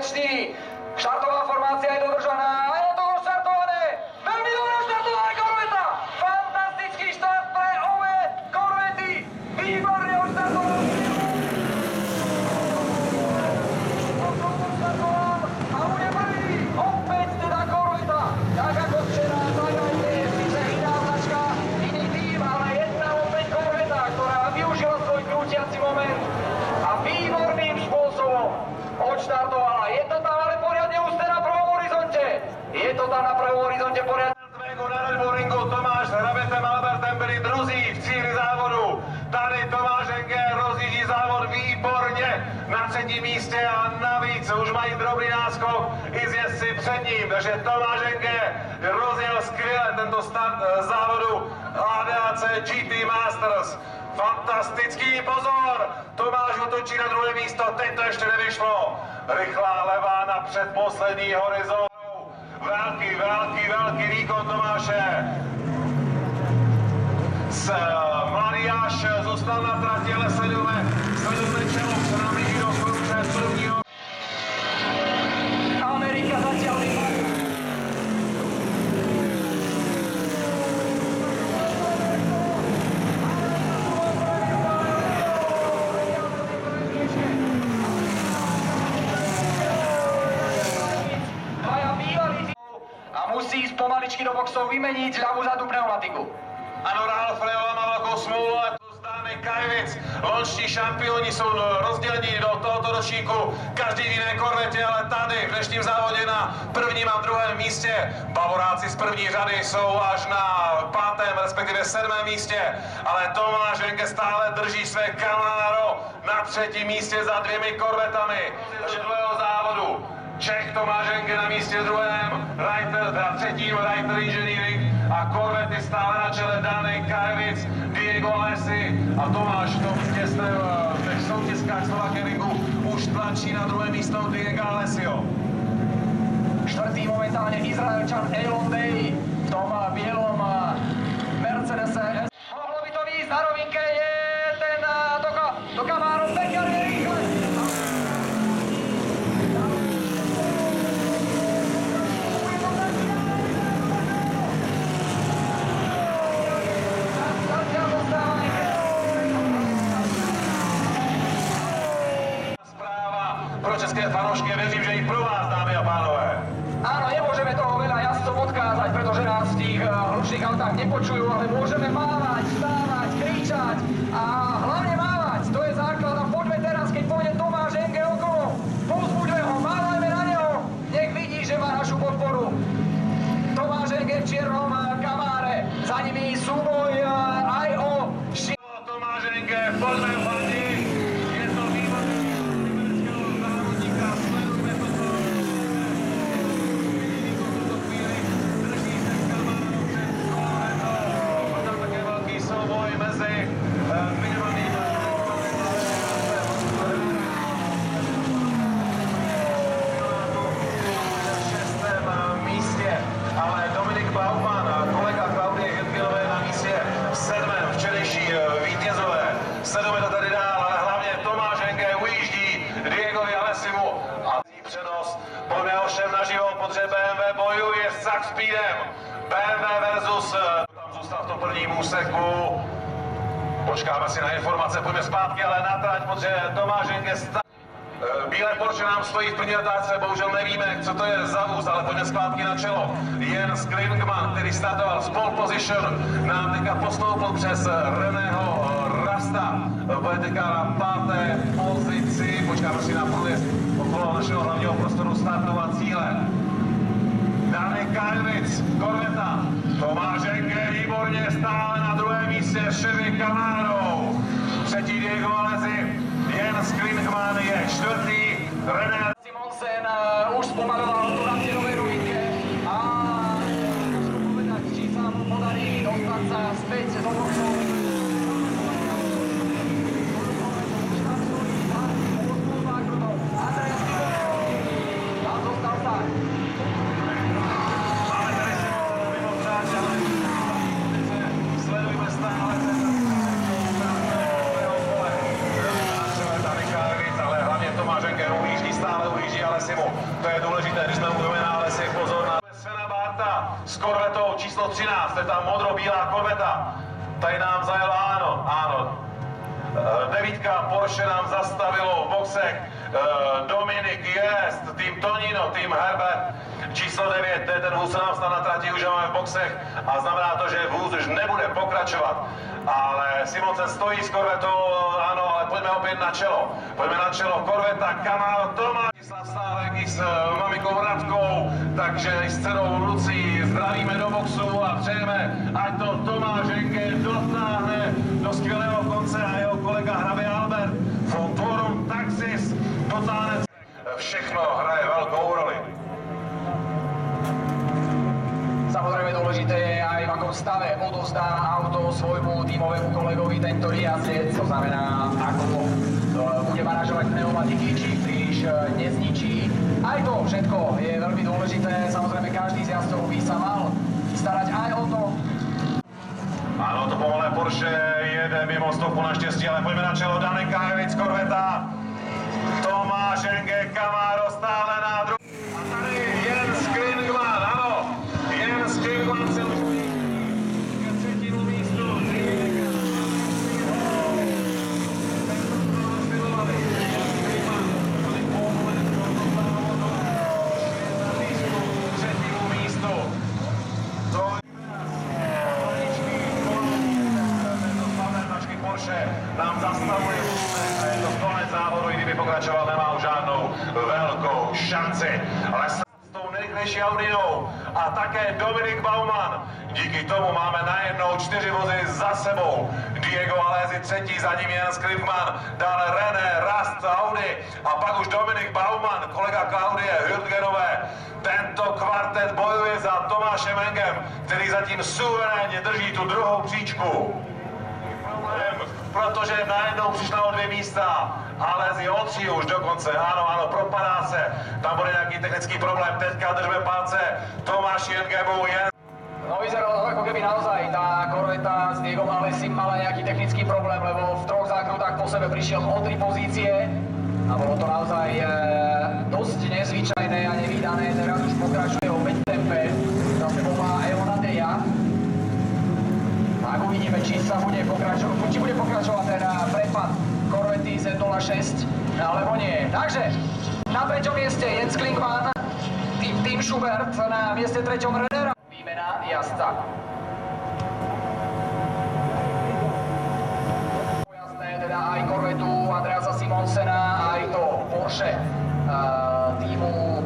bezpečný. Štartová formácia je dodržaná a je to štartované. Veľmi dobrá štartovaná korveta. Fantastický štart pre obe korvety. Výborne odštartovaná. A bude prvý. Opäť teda korveta. Tak ako včera, tak aj dnes. Sice iná značka, iný tým, ale jedna opäť korveta, ktorá využila svoj krútiaci moment a výborným spôsobom odštartovala. Je to tam ale poriadne úste na prvom horizonte. Je to tam na prvom horizonte poriadne. Na Red Bull ringu Tomáš s Hrabetem Albertem byli druzí v cíli závodu. Tady Tomáš Enger rozjíždí závod výborně na třetím místě a navíc už mají drobný náskok i z jezdci před ním. Takže Tomáš Enger rozjel skvěle tento start závodu ADAC GT Masters. Fantastický pozor! Tomáš útočí na druhé místo, teď to ještě nevyšlo. Rychlá levá na předposlední horizont. Velký výkon Tomáše. Mariáš zůstal na trati, ale sledujeme čelo, co nám blíží do konce prvního. Amerika zatiaľ vypadá. Musí ísť pomaličky do boxov vymeniť ľavú zadnú pneumatiku. Ano, Ralf Leola má velkou smůlu, ale to známe Kajvic. Lonční šampioni jsou rozděleni do tohoto ročníku každý v jiné korvetě, ale tady v dnešním závodě na prvním a druhém místě Bavoráci z první řady jsou až na pátém, respektive sedmém místě, ale Tomáš Enger stále drží své Camaro na třetím místě za dvěmi korvetami. Takže druhého závodu Čech Tomáš Enger na místě druhém, Reiter, teda třetím Reiter Engineering a korvety stále na čele Dany Kajvic, Diego Alesi a Tomáš v tom v těch soutězkách Slovakia Ringu už tlačí na druhé místo Diego Alesio. Štvrtý momentálně Izraelčan Elon Day v tom bielom Mercedese. Mohlo by to výjsť na rovinke, je ten do Camaro pekne rýchle. Pro české fanoušky, věřím, že i pro vás, dámy a pánové. Áno, nemôžeme toho veľa jazdcom odkázať, pretože nás v tých hlučných autách nepočujú, ale môžeme mávať, stávať, kričať a hlavne mávať. To je základ a poďme teraz, keď pôjde Tomáš Enger okolo, povzbuďme ho, mávajme na neho, nech vidí, že má našu podporu. Tomáš Enger v čiernom Camáre, za nimi súboj aj o Tomáš Enger, poďme fandí. Sledujeme to tady dál, ale hlavně Tomáš Enger ujíždí Diegovi Alesimu a přenos. Pojďme ovšem naživo, protože BMW bojuje s Zack Speedem. BMW versus tam zůstal v tom prvním úseku. Počkáme si na informace, pojďme zpátky, ale na trať, protože Tomáš Enger bílé Porsche nám stojí v první zatáčce, bohužel nevíme, co to je za vůz, ale pojďme zpátky na čelo. Jens Klingman, který startoval z pole position, nám teďka postoupil přes Reného Rasta. Bude teďka na páté pozici, počkáme si na průjezd okolo našeho hlavního prostoru startovat cíle. Dany Kajvic, korveta, Tomáš Enger výborně stále na druhém místě s Chevy Camaro. Třetí Diego Alesi, Jens Klingman je čtvrtý, René Simonsen už spomaloval tu na cieľovej rovinke a ťažko povedať, či sa mu podarí dostať sa späť do boxov. Tam zostal sa. Máme tady si mimo vtáč, ale sledujme stále ten dozadu ujíždí Alessimu. To je důležité, když jsme mluvili na Alessi, pozor na Svena Barta s korvetou číslo 13, to je ta modro-bílá korveta. Tady nám zajel, ano. Devítka Porsche nám zastavilo v boxech. Dominik Jest, tým Tonino, tým Herbert, číslo 9, to je ten vůz, co nám snad na trati už máme v boxech a znamená to, že vůz už nebude pokračovat. Ale Simonsen stojí s korvetou, ano, ale pojďme opět na čelo. Pojďme na čelo, korveta, Camaro, Tomáš, Slav Stálek i s mamikou Radkou, takže i s dcerou Lucí zdravíme do boxu a přejeme, ať to Tomáš Henke dotáhne do skvělého konce a jeho kolega Hrabě Albert, Fontorum Taxis, dotáhne. Všechno hraje velkou roli. Samozrejme dôležité je aj v akom stave odovzdá auto svojmu tímovému kolegovi tento jazdec, to znamená, ako bude manažovať pneumatiky, či príliš nezničí. Aj to všetko je veľmi dôležité, samozrejme každý z jazdcov by sa mal starať aj o to. Ano, to pomalé Porsche jede mimo stopu naštěstí, ale pojďme na čelo, Danek Kajevic, korveta, Tomáš Enge, Camaro stále na druhé. A tady Jens Klingman, ano, Jens Klingman se už ke třetímu místu. Třetímu místu. Porsche nám zastavuje a je to konec závodu, i kdyby pokračoval, nemá už žádnou velkou šanci. Ale s tou nejrychlejší Audinou a také Dominik Baumann. Díky tomu máme najednou 4 vozy za sebou. Diego Alesi třetí, za ním Jens Klingman, dále René Rast Audi a pak už Dominik Baumann, kolega Klaudie Hürtgenové. Tento kvartet bojuje za Tomášem Engem, který zatím suverénně drží tu druhou příčku. Protože najednou přišla o 2 místa, Alesi o 3 už dokonce, ano, propadá se, tam bude nějaký technický problém, teďka držme palce Tomáši Engemu je. No vyzeralo to, ako keby naozaj tá korveta s Diegom Alesim mala nejaký technický problém, lebo v 3 zákrutách po sebe prišiel o 3 pozície a bolo to naozaj dosť nezvyčajné a nevídané, teraz už pokračuje opäť v tempe, za sebou má Elona Deja. Tak uvidíme, či bude pokračovať ten prepad korvety Z06, alebo nie. Takže na 3. mieste Jens Klingman, Tim Schubert, na mieste 3. Renera. Výmena jazdca. Jasné, teda aj korvetu Andreasa Simonsena, aj to Porsche týmu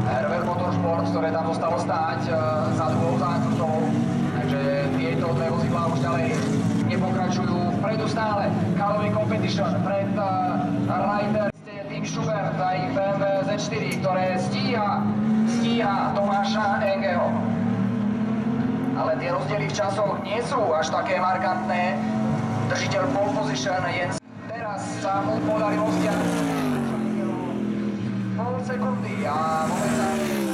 Herbert Motorsport, ktoré tam dostalo stáť za druhou zákrutou. Takže tieto 2 vozidlá už ďalej nepokračujú vpredu stále. Calový Competition pred Ryder, Tim Schubert a ich BMW Z4, ktoré stíha Tomáša Engeho. Ale tie rozdiely v časoch nie sú až také markantné. Držiteľ pole position Jens. Teraz sa mu podarilo stiahnuť pol sekundy a momentálne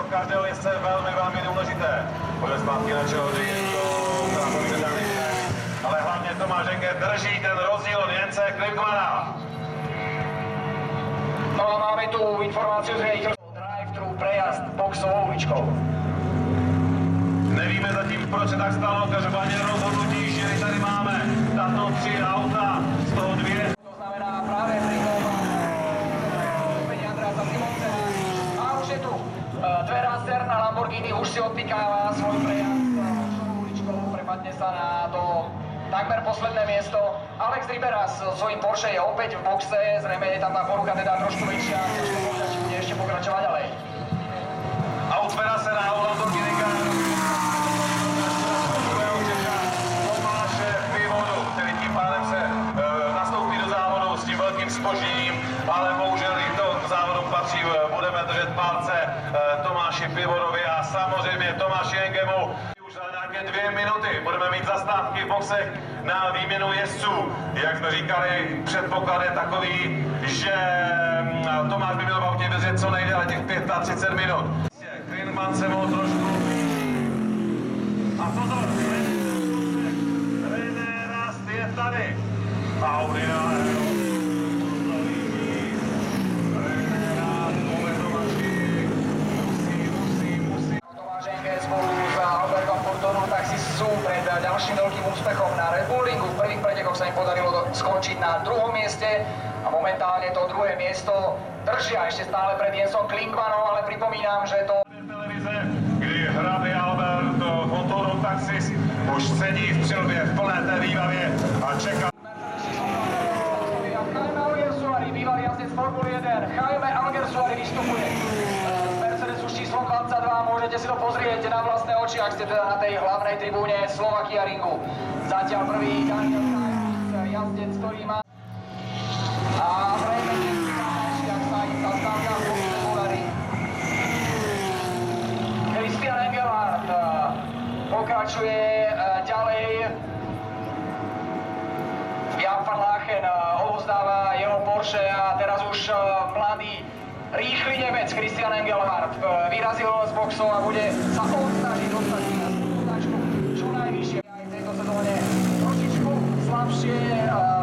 každého jezdce velmi důležité. Pojďme zpátky na čelo, ale hlavně Tomáš Enge drží ten rozdíl od Jense Klingmana. No a máme tu informáciu z riaditeľstva drive-thru prejazd boxovou uličkou. Nevíme zatím, proč se tak stalo, každopádně rozhodnutí, že tady máme tato 3 auta, z toho 2. To znamená práve pri tom Andreasa Simonsena. A už je tu dvera Serna Lamborghini, už si odpikáva svoj prejazd boxovou uličkou, prepadne sa na to takmer posledné miesto. Alex Ribera s svojím Porsche je opäť v boxe, zrejme je tam tá porucha teda trošku väčšia, ťažko povedať, či bude ešte pokračovať ďalej. Autvera se na Lamborghini Tomáše Pivodu, který tím pádem se nastoupí do závodu s tím velkým zpožděním, ale bohužel i to k závodu patří, budeme držet palce Tomáši Pivodovi a samozřejmě Tomáši Engemu. Už za nějaké 2 minuty budeme mít zastavení. zastávky v boxech na výměnu jezdců. Jak jsme říkali, předpoklad je takový, že Tomáš by měl v autě vydržet co nejdéle těch 35 minut. Klinman se mohl trošku... A pozor, René Rast je tady. Audi na tak si sú pred ďalším veľkým úspechom na Red Bull Ringu. V prvých pretekoch sa im podarilo skončiť na druhom mieste a momentálne to druhé miesto držia ešte stále pred Jensom Klingmanom, ale pripomínam, že to... Televize, kdy Hrabě Albert Motorů Taxis už sedí v přilbě v plné té výbavě a čeká. Jaime Alguersuari, bývalý jazdec Formuly 1. Jaime Alguersuari vystupuje. Mercedesu s číslom 22, môžete si to pozrieť na vlastné oči, ak ste teda na tej hlavnej tribúne Slovakia Ringu. Zatiaľ prvý Daniel Sainz, jazdec, ktorý má... A zrejme ak sa im zastavia Formulary. Christian Engelhardt pokračuje ďalej. Jan van Lachen odovzdáva jeho Porsche a teraz už mladý rýchly Nemec Christian Engelhardt vyrazil z boxov a bude sa on snažiť dostať značku čo najvyššie. Aj v tejto sezóne trošičku slabšie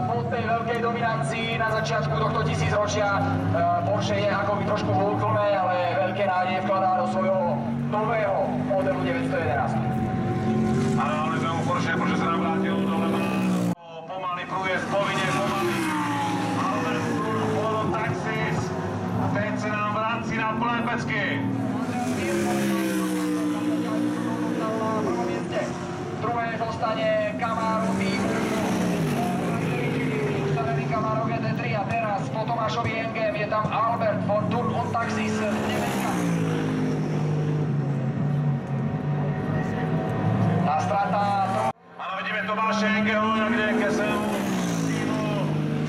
po tej veľkej dominancii na začiatku tohto tisícročia. Porsche je akoby trošku v útlme, ale veľké nádeje vkladá do svojho nového modelu 911. Ano, ale jsme u Porsche, protože se nám vrátil doleva. Pomalý průjezd, povinně pomalý. Albert Motorů Taxis. A teď se nám vrací na plné pecky. Druhé zostane Camaro týmu. Ustavený Camaro GT3 a teraz po Tomášovi Engem je tam Albert Motorů Taxis z Nemecka. A strata... Ano, vidíme Tomáše Engeho, jak jde ke svému týmu.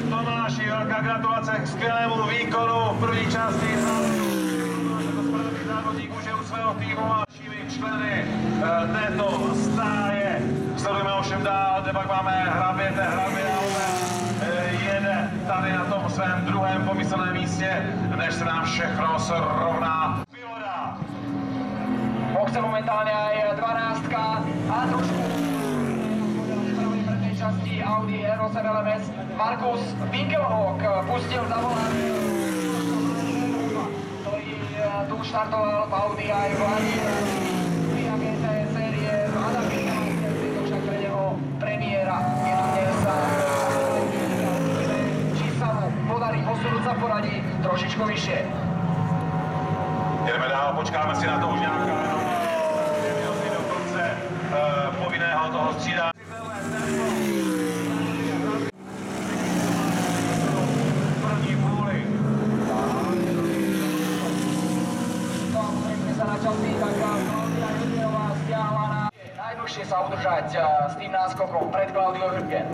Tomáši, velká gratulace k skvělému výkonu v první části. Jako správný závodník už je u svého týmu a dalšími členy této stáje. Sledujeme ovšem dál, kde pak máme Hrabě Albert. Jede tady na tom svém druhém pomyslném místě, než se nám všechno srovná. Boxe momentálne aj 12 a trošku v prvej prednej časti Audi R8 LMS Markus Winkelhock pustil za volant, ktorý tu štartoval v Audi aj v Lani GT série v Adaptive Master, to však pre neho premiéra. Je tu dnes či sa mu podarí posunúť sa v poradí trošičku vyššie. Jedeme dál, počkáme si na to už nějaká jenom 2 minuty do konce povinného toho střídání. První půli. Pozrieme sa na časy, tak Klaudia Jurgenová stiahla na... Najdlhšie sa udržať s tým náskokom pred Klaudiou Jurgen.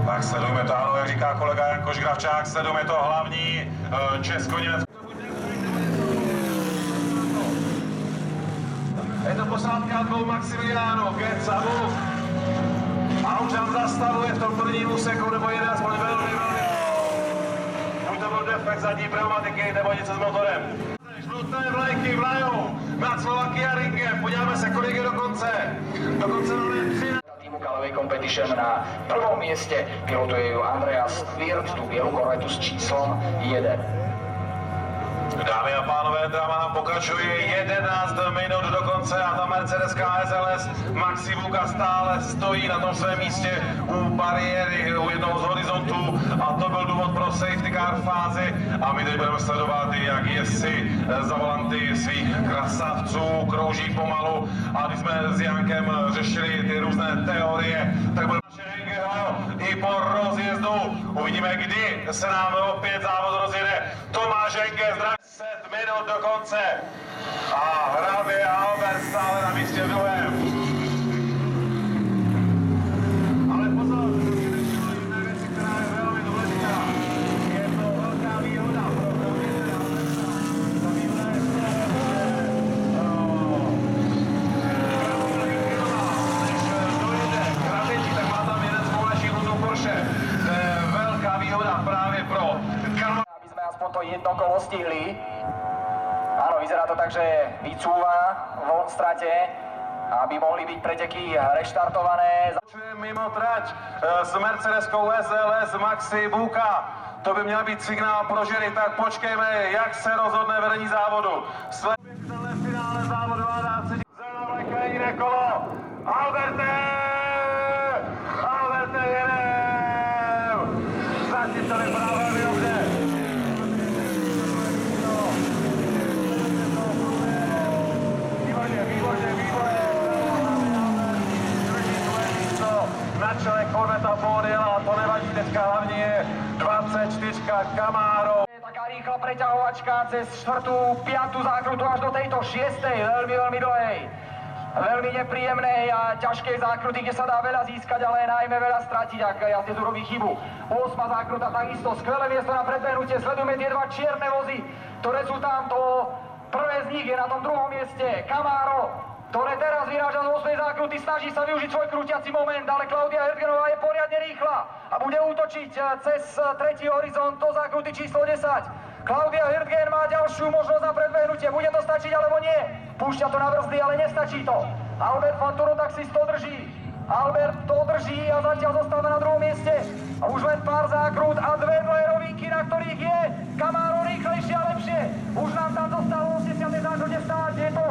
Tak sledujeme to, ano, jak říká kolega Jankoš Gravčák, sledujeme to hlavní Česko-Německo. Je to posádka dvou Maximiliánů, Genc a Wolf. A už tam zastavuje v tom prvním úseku, nebo jeden aspoň velmi. Buď to byl defekt zadní pneumatiky, nebo něco s motorem. Žluté vlajky vlajou nad Slovakia Ringem. Podíváme se, kolik je do konce. Do konce máme 13. Callaway Competition na prvom mieste pilotuje ju Andreas Wirth, tú bielu korvetu s číslom 1. Dámy a pánové, drama nám pokračuje 11 minut do konce a ta Mercedes KSLS Maxi Vuka stále stojí na tom svém místě u bariéry, u jednoho z horizontů a to byl důvod pro safety car fázi a my teď budeme sledovat, jak jezdci za volanty svých krasavců krouží pomalu a když jsme s Jankem řešili ty různé teorie, tak budeme i po rozjezdu uvidíme, kdy se nám opět závod rozjede. Tomáš Enge, 10 minut do konce a Hrabě Albert stále na místě druhém. Ale pozor, jedna věc, která je velmi důležitá, je to velká výhoda pro Hrabě. Ta výhoda je jedno kolo stihli. Áno, vyzerá to tak, že vycúva von strate, aby mohli byť preteky reštartované. Počujem mimo trať s Mercedeskou SLS Maxi Buka. To by měl být signál pro jury, tak počkejme, jak se rozhodne vedení závodu. Sledujeme finále závodu a dá se zelené jediné kolo. Alberte! Alberte, jedem! Zatím to vypadá velmi dobře. Výborně, výborně, výborně. Na čele Corvetta podjela, to nevadí, teďka hlavně je 24 Camaro. Taká rýchla preťahovačka cez 4., 5. zákrutu až do tejto 6. veľmi, veľmi dlhej. Veľmi nepríjemnej a ťažkej zákruty, kde sa dá veľa získať, ale najmä veľa stratiť, ak jazdec urobí chybu. 8. zákruta takisto, skvelé miesto na predbehnutie, sledujeme tie dva čierne vozy, ktoré sú tam, to prvé z nich je na tom druhom mieste, Camaro, ktoré teraz vyráža z 8. zákruty, snaží sa využiť svoj krútiaci moment, ale Klaudia Hürtgenová je poriadne rýchla a bude útočiť cez tretí horizont do zákruty číslo 10. Klaudia Hürtgen má ďalšiu možnosť na predbehnutie, bude to stačiť alebo nie? Púšťa to na brzdy, ale nestačí to. Albert Fanturo taxis to drží. Albert to drží a zatiaľ zostáva na druhom mieste. A už len pár zákrut a dve dlhé rovinky, na ktorých je Camaro rýchlejšie a lepšie. Už nám tam zostalo 80. zákrute stáť, je to